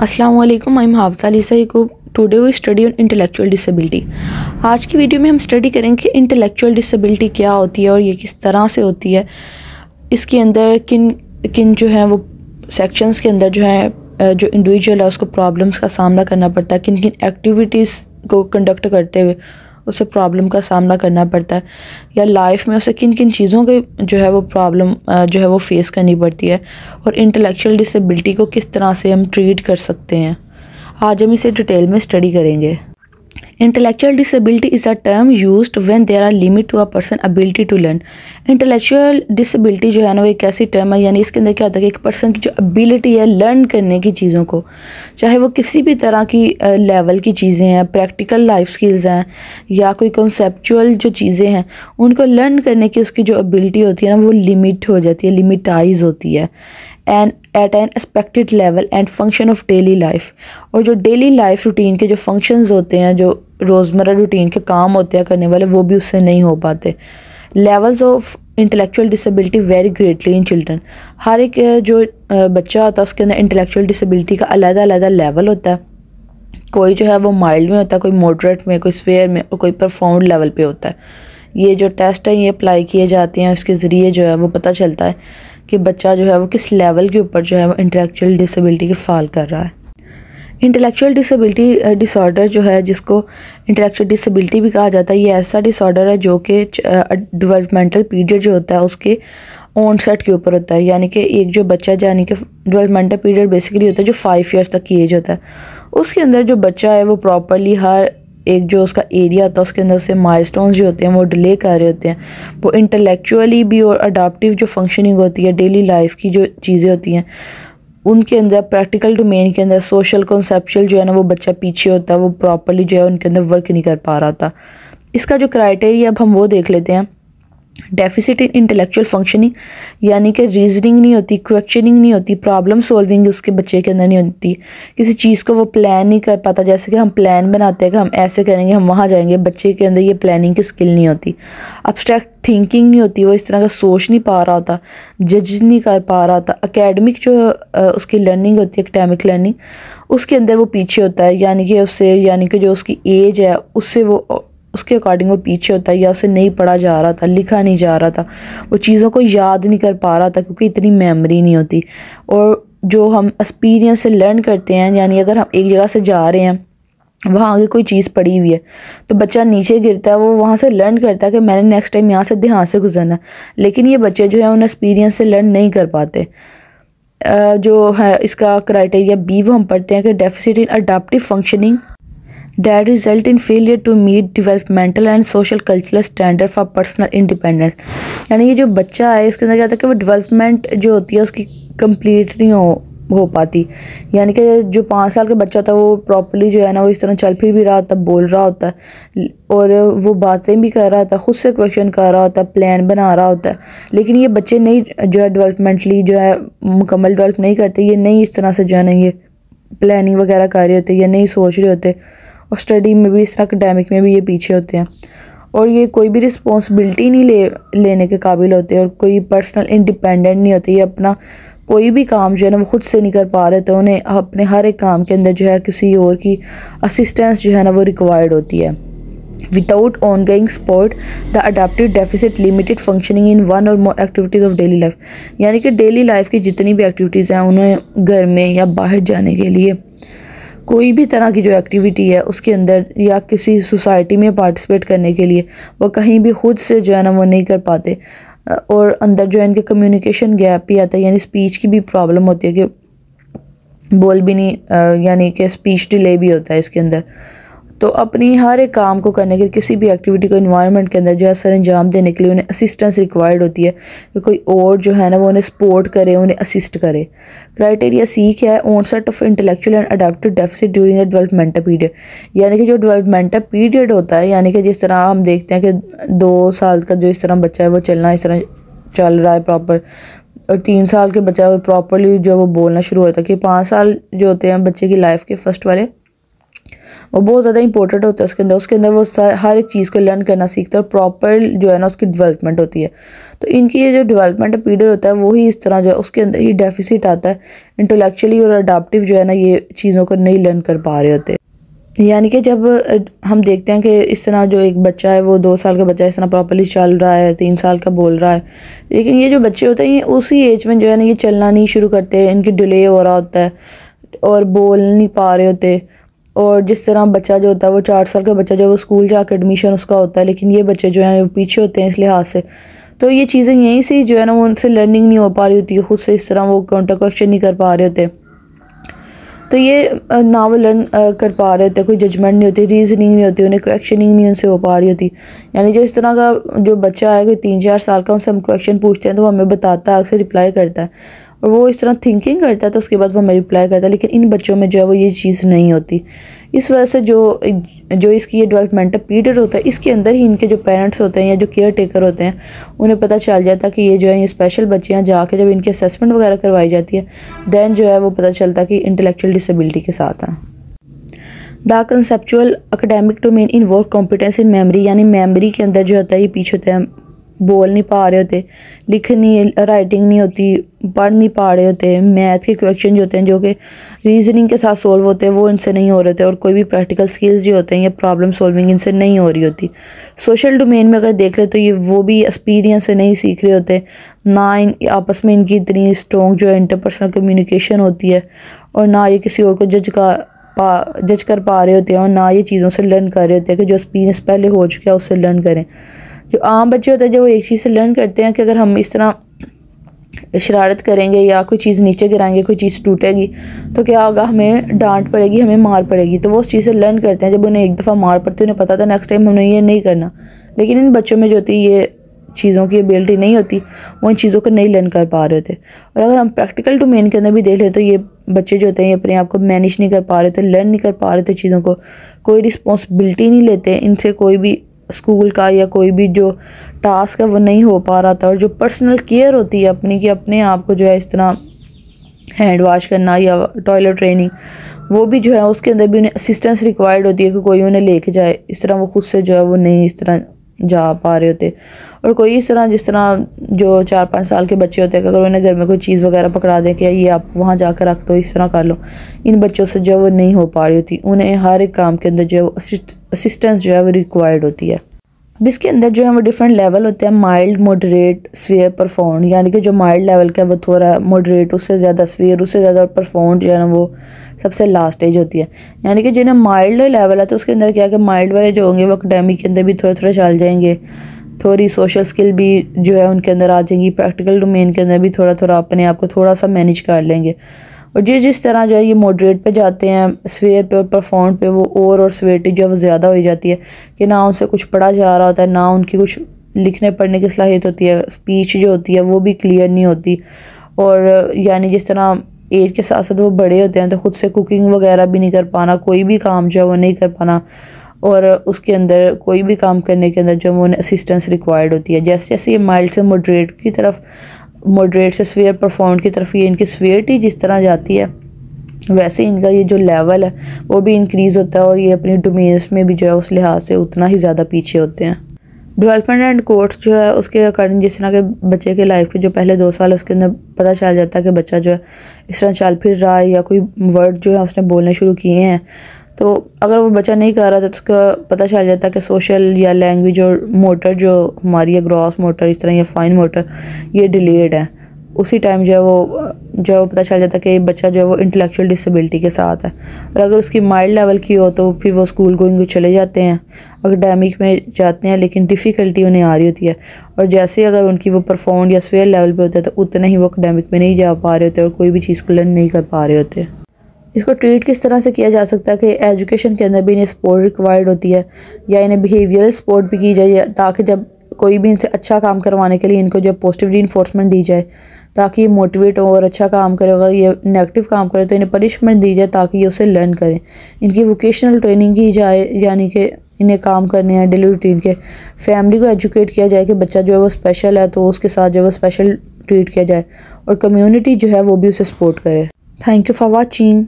अस्सलाम वालेकुम, I am Hafsa Alisa Yakub. Today we study on intellectual disability. आज की वीडियो में हम स्टडी करेंगे कि इंटेलेक्चुअल डिसेबिलिटी क्या होती है और ये किस तरह से होती है। इसके अंदर किन किन जो है वो सेक्शंस के अंदर जो है जो इंडिविजुअल है उसको प्रॉब्लम्स का सामना करना पड़ता है, किन किन एक्टिविटीज़ को कंडक्ट करते हुए उसे प्रॉब्लम का सामना करना पड़ता है, या लाइफ में उसे किन किन चीज़ों के जो है वो प्रॉब्लम जो है वो फेस करनी पड़ती है, और इंटेलेक्चुअल डिसेबिलिटी को किस तरह से हम ट्रीट कर सकते हैं। आज हम इसे डिटेल में स्टडी करेंगे। Intellectual disability is a term used when there are limit to a person ability to learn. Intellectual disability जो है ना वो एक ऐसी टर्म है, यानी इसके अंदर क्या होता है कि एक पर्सन की जो एबिलिटी है लर्न करने की चीज़ों को, चाहे वो किसी भी तरह की लेवल की चीज़ें हैं, प्रैक्टिकल लाइफ स्किल्स हैं या कोई कॉन्सेप्चुअल जो चीज़ें हैं, उनको लर्न करने की उसकी जो एबिलिटी होती है ना वो लिमिट हो जाती है, लिमिटाइज होती है and at an expected level and function of daily life. और जो डेली लाइफ रूटीन के जो फंक्शंस होते हैं, जो रोज़मर्रा रूटीन के काम होते हैं करने वाले, वो भी उससे नहीं हो पाते। Levels of intellectual disability very greatly in children. हर एक जो बच्चा होता है उसके अंदर इंटेलेक्चुअल डिसेबिलिटी का अलग-अलग लेवल होता है। कोई जो है वो माइल्ड में होता है, कोई मॉडरेट में, कोई स्वेयर में, और कोई प्रोफाउंड लेवल पे होता है। ये जो टेस्ट है ये अप्लाई किए जाते हैं, उसके ज़रिए जो है वो पता चलता है कि बच्चा जो है वो किस लेवल के ऊपर जो है वो इंटेलेक्चुअल डिसेबिलिटी के फाल कर रहा है। इंटेलेक्चुअल डिसेबिलिटी डिसऑर्डर जो है, जिसको इंटेलेक्चुअल डिसेबिलिटी भी कहा जाता है, ये ऐसा डिसऑर्डर है जो कि डेवलपमेंटल पीरियड जो होता है उसके ऑनसेट के ऊपर होता है। यानी कि एक जो बच्चा, यानी कि डेवलपमेंटल पीरियड बेसिकली होता है जो 5 ईयर्स तक की एज होता है, उसके अंदर जो बच्चा है वो प्रॉपरली हर एक जो उसका एरिया होता है उसके अंदर से माइलस्टोन्स जो होते हैं वो डिले कर रहे होते हैं। वो इंटेलेक्चुअली भी और अडाप्टिव जो फंक्शनिंग होती है, डेली लाइफ की जो चीज़ें होती हैं उनके अंदर, प्रैक्टिकल डोमेन के अंदर, सोशल कॉन्सेप्चुअल जो है ना वो बच्चा पीछे होता है, वो प्रॉपरली जो है उनके अंदर वर्क नहीं कर पा रहा था। इसका जो क्राइटेरिया अब हम वो देख लेते हैं। डेफिसिट इन इंटेलेक्चुअल फंक्शनिंग, यानी कि रीजनिंग नहीं होती, क्वेश्चनिंग नहीं होती, प्रॉब्लम सॉल्विंग उसके बच्चे के अंदर नहीं होती। किसी चीज़ को वो प्लान नहीं कर पाता, जैसे कि हम प्लान बनाते हैं कि हम ऐसे करेंगे, हम वहाँ जाएंगे, बच्चे के अंदर ये प्लानिंग की स्किल नहीं होती। अब्स्ट्रैक्ट थिंकिंग नहीं होती, वो इस तरह का सोच नहीं पा रहा होता, जज नहीं कर पा रहा था। एकेडमिक जो उसकी लर्निंग होती है, एकेडमिक लर्निंग, उसके अंदर वो पीछे होता है, यानी कि जो उसकी एज है उससे वो उसके अकॉर्डिंग वो पीछे होता है, या उसे नहीं पढ़ा जा रहा था, लिखा नहीं जा रहा था, वो चीज़ों को याद नहीं कर पा रहा था क्योंकि इतनी मेमोरी नहीं होती। और जो हम एक्सपीरियंस से लर्न करते हैं, यानी अगर हम एक जगह से जा रहे हैं, वहाँ आगे कोई चीज़ पड़ी हुई है तो बच्चा नीचे गिरता है, वो वहाँ से लर्न करता है कि मैंने नेक्स्ट टाइम यहाँ से ध्यान से गुजरना। लेकिन ये बच्चे जो है उन एक्सपीरियंस से लर्न नहीं कर पाते। जो है इसका क्राइटेरिया बी वो हम पढ़ते हैं कि deficit in adaptive functioning that result in failure to meet developmental and social cultural standard for personal independence। यानी ये जो बच्चा है इसके अंदर क्या होता है कि वो डेवलपमेंट जो होती है उसकी कंप्लीट नहीं हो पाती। यानी कि जो 5 साल का बच्चा होता है वो प्रॉपर्ली जो है ना वो इस तरह चल फिर भी रहा होता है, बोल रहा होता है, और वो बातें भी कर रहा होता है, खुद से क्वेश्चन कर रहा होता है, प्लान बना रहा होता है। लेकिन ये बच्चे नहीं जो है डेवलपमेंटली जो है मुकम्मल डेवलप नहीं करते, ये नहीं इस तरह से जो है ना ये प्लानिंग वगैरह कर रहे होते, ये नहीं सोच रहे होते, और स्टडी में भी इस तरह एकेडमिक में भी ये पीछे होते हैं, और ये कोई भी रिस्पॉन्सिबिलिटी नहीं लेने के काबिल होते, और कोई पर्सनल इंडिपेंडेंट नहीं होते। ये अपना कोई भी काम जो है ना वो खुद से नहीं कर पा रहे, तो उन्हें अपने हर एक काम के अंदर जो है किसी और की असिस्टेंस जो है ना वो रिक्वायर्ड होती है। Without ongoing support the adaptive deficit limited functioning in one और मोर एक्टिविटीज़ ऑफ डेली लाइफ। यानी कि डेली लाइफ की जितनी भी एक्टिविटीज़ हैं उन्हें घर में या बाहर जाने के लिए, कोई भी तरह की जो एक्टिविटी है उसके अंदर, या किसी सोसाइटी में पार्टिसिपेट करने के लिए वो कहीं भी खुद से जो है ना वो नहीं कर पाते, और अंदर जो है इनके कम्युनिकेशन गैप भी आता है, यानी स्पीच की भी प्रॉब्लम होती है कि बोल भी नहीं, यानी कि स्पीच डिले भी होता है इसके अंदर। तो अपनी हर एक काम को करने के लिए, किसी भी एक्टिविटी को इन्वायरमेंट के अंदर जो है सर अंजाम देने के लिए उन्हें असिस्टेंस रिक्वायर्ड होती है कि कोई और जो है ना वो उन्हें सपोर्ट करे, उन्हें असिस्ट करे। क्राइटेरिया सी क्या है? Onset of intellectual and adaptive deficit during the developmental period. यानी कि जो डेवलपमेंटल पीरियड होता है, यानी कि जिस तरह हम देखते हैं कि 2 साल का जो इस तरह बच्चा है वो चलना इस तरह चल रहा है प्रॉपर, और 3 साल के बच्चा वो प्रॉपरली जो वो बोलना शुरू होता है, कि 5 साल जो होते हैं बच्चे की लाइफ के फर्स्ट वाले, और बहुत ज़्यादा इंपॉर्टेंट होता है उसके अंदर वो हर एक चीज़ को लर्न करना सीखता है और प्रॉपर जो है ना उसकी डेवलपमेंट होती है। तो इनकी ये जो डेवलपमेंट पीरियड होता है वही इस तरह जो है उसके अंदर ही डेफिसिट आता है इंटेलेक्चुअली और अडाप्टिव जो है ना ये चीज़ों को नहीं लर्न कर पा रहे होते। यानी कि जब हम देखते हैं कि इस तरह जो एक बच्चा है वो 2 साल का बच्चा इस तरह प्रॉपर्ली चल रहा है, 3 साल का बोल रहा है, लेकिन ये जो बच्चे होते हैं ये उसी एज में जो है ना ये चलना नहीं शुरू करते, इनकी डिले हो रहा होता है और बोल नहीं पा रहे होते। और जिस तरह बच्चा जो होता है वो 4 साल का बच्चा जब वो स्कूल जाकर एडमिशन उसका होता है, लेकिन ये बच्चे जो हैं वो पीछे होते हैं इस लिहाज से। तो ये चीज़ें यहीं से जो है ना वो उनसे लर्निंग नहीं हो पा रही होती, खुद से इस तरह वो काउंटर क्वेश्चन नहीं कर पा रहे होते। तो ये ना वो लर्न कर पा रहे होते, कोई जजमेंट नहीं होती, रीजनिंग नहीं होती, उन्हें क्वेश्चनिंग नहीं उनसे हो पा रही होती। यानी जो इस तरह का जो बच्चा है कोई 3-4 साल का, उनसे हम क्वेश्चन पूछते हैं तो वो हमें बताता है, अक्सर रिप्लाई करता है और वो इस तरह थिंकिंग करता है तो उसके बाद वो हमें रिप्लाई करता है। लेकिन इन बच्चों में जो है वो ये चीज़ नहीं होती। इस वजह से जो इसकी ये डेवलपमेंटल पीरियड होता है इसके अंदर ही इनके जो पेरेंट्स होते हैं या जो केयर टेकर होते हैं उन्हें पता चल जाता है कि ये जो है ये स्पेशल बच्चे हैं। जाके जब इनकी असेसमेंट वगैरह करवाई जाती है दैन जो है वो पता चलता है कि इंटेलेक्चुअल डिसेबिलिटी के साथ हैं। The conceptual academic domain involve competence in memory, यानी मेमोरी के अंदर जो होता है ये पीछे होते हैं, बोल नहीं पा रहे होते, लिखनी राइटिंग नहीं होती, पढ़ नहीं पा रहे होते, मैथ के क्वेश्चन जो होते हैं जो कि रीजनिंग के साथ सॉल्व होते हैं वो इनसे नहीं हो रहे थे, और कोई भी प्रैक्टिकल स्किल्स जो होते हैं या प्रॉब्लम सॉल्विंग इनसे नहीं हो रही होती। सोशल डोमेन में अगर देख ले तो ये वो भी एक्सपीरियंस से नहीं सीख रहे होते, ना आपस में इनकी इतनी स्ट्रॉन्ग जो है इंटरपर्सनल कम्युनिकेशन होती है, और ना ये किसी और को जज कर पा रहे होते हैं, और ना ये चीज़ों से लर्न कर रहे होते हैं कि जो एक्सपीरियंस पहले हो चुका है उससे लर्न करें। जो आम बच्चे होते हैं जब वो एक चीज़ से लर्न करते हैं कि अगर हम इस तरह शरारत करेंगे या कोई चीज़ नीचे गिराएंगे, कोई चीज़ टूटेगी तो क्या होगा, हमें डांट पड़ेगी, हमें मार पड़ेगी, तो वो उस चीज़ से लर्न करते हैं। जब उन्हें एक दफ़ा मार पड़ती है उन्हें पता था नेक्स्ट टाइम हमने ये नहीं करना। लेकिन इन बच्चों में जो होती है ये चीज़ों की एबिलिटी नहीं होती, वो इन चीज़ों को नहीं लर्न कर पा रहे होते। और अगर हम प्रैक्टिकल डोमेन के अंदर भी देख लें तो ये बच्चे जो होते हैं ये अपने आप को मैनेज नहीं कर पा रहे थे, लर्न नहीं कर पा रहे थे चीज़ों को, कोई रिस्पॉन्सिबिलिटी नहीं लेते, इनसे कोई भी स्कूल का या कोई भी जो टास्क है वो नहीं हो पा रहा था। और जो पर्सनल केयर होती है अपनी, कि अपने आप को जो है इस तरह हैंड वॉश करना या टॉयलेट ट्रेनिंग, वो भी जो है उसके अंदर भी उन्हें असिस्टेंस रिक्वायर्ड होती है कि कोई उन्हें लेके जाए। इस तरह वो खुद से जो है वो नहीं इस तरह जा पा रहे होते। और कोई इस तरह जिस तरह जो 4-5 साल के बच्चे होते हैं अगर उन्हें घर में कोई चीज़ वगैरह पकड़ा दें कि ये आप वहाँ जाकर रख दो, इस तरह कर लो, इन बच्चों से जो है वो नहीं हो पा रही होती। उन्हें हर एक काम के अंदर जो है वो असिस्टेंस जो है वो रिक्वायर्ड होती है। अब इसके अंदर जो है वो डिफरेंट लेवल होते हैं, माइल्ड, मॉडरेट, स्फीयर, परफॉर्म। यानी कि जो माइल्ड लेवल का है वो थोड़ा, मॉडरेट उससे ज़्यादा, स्फीयर उससे ज़्यादा, और परफॉर्म जो है ना वो सबसे लास्ट स्टेज होती है। यानी कि जिन्हें माइल्ड लेवल है तो उसके अंदर क्या कि माइल्ड वाले जो होंगे वो एकेडमिक के अंदर भी थोड़े थोड़े चल जाएंगे, थोड़ी सोशल स्किल भी जो है उनके अंदर आ जाएंगी, प्रैक्टिकल डोमेन के अंदर भी थोड़ा थोड़ा अपने आप को थोड़ा सा मैनेज कर लेंगे। और जिस तरह जो है ये मॉडरेट पे जाते हैं, स्फीयर पे और परफॉर्म पे, वो और स्वेटी जो है वो ज़्यादा हो जाती है कि ना उनसे कुछ पढ़ा जा रहा होता है, ना उनकी कुछ लिखने पढ़ने की सलाहियत होती है, स्पीच जो होती है वो भी क्लियर नहीं होती। और यानी जिस तरह एज के साथ साथ वो बड़े होते हैं तो ख़ुद से कुकिंग वगैरह भी नहीं कर पाना, कोई भी काम जो है वो नहीं कर पाना, और उसके अंदर कोई भी काम करने के अंदर जो है उन्हें असिस्टेंस रिक्वायर्ड होती है। जैसे जैसे ये माइल्ड से मॉडरेट की तरफ, मॉडरेट से स्फीयर परफॉर्म की तरफ ये इनकी स्फीयरिटी जिस तरह जाती है वैसे इनका ये जो लेवल है वो भी इंक्रीज़ होता है, और ये अपनी डोमेन्स में भी जो है उस लिहाज से उतना ही ज़्यादा पीछे होते हैं। डेवलपमेंट एंड कोर्स जो है उसके अकॉर्डिंग जिस तरह के बच्चे के लाइफ के जो पहले 2 साल उसके अंदर पता चल जाता है कि बच्चा जो है इस तरह चल फिर रहा है या कोई वर्ड जो है उसने बोलने शुरू किए हैं, तो अगर वो बच्चा नहीं कर रहा था तो उसका पता चल जाता है कि सोशल या लैंग्वेज और मोटर जो हमारी है, ग्रॉस मोटर इस तरह या फाइन मोटर, ये डिलेड है। उसी टाइम जो है वो पता चल जाता है कि बच्चा जो है वो इंटेलेक्चुअल डिसेबिलिटी के साथ है। और अगर उसकी माइल्ड लेवल की हो तो फिर वो स्कूल गोइंग चले जाते हैं, एकेडमिक में जाते हैं, लेकिन डिफ़िकल्टी उन्हें आ रही होती है। और जैसे अगर उनकी वो परफॉर्म या स्फीयर लेवल पे होता है तो उतने ही वो एकेडमिक में नहीं जा पा रहे होते और कोई भी चीज़ को लर्न नहीं कर पा रहे होते। इसको ट्रीट किस तरह से किया जा सकता है कि एजुकेशन के अंदर भी इन्हें सपोर्ट रिक्वायर्ड होती है, या इन्हें बिहेवियरल सपोर्ट भी की जाए, ताकि जब कोई भी इनसे अच्छा काम करवाने के लिए इनको जो पॉजिटिव रीइंफोर्समेंट दी जाए ताकि ये मोटिवेट हो और अच्छा काम करे। अगर ये नेगेटिव काम करे तो इन्हें पनिशमेंट दी जाए ताकि ये उसे लर्न करें। इनकी वोकेशनल ट्रेनिंग की जाए, यानी कि इन्हें काम करने हैं डेली रूटीन के। फैमिली को एजुकेट किया जाए कि बच्चा जो है वो स्पेशल है तो उसके साथ जो है वो स्पेशल ट्रीट किया जाए, और कम्युनिटी जो है वो भी उसे सपोर्ट करे। Thank you for watching.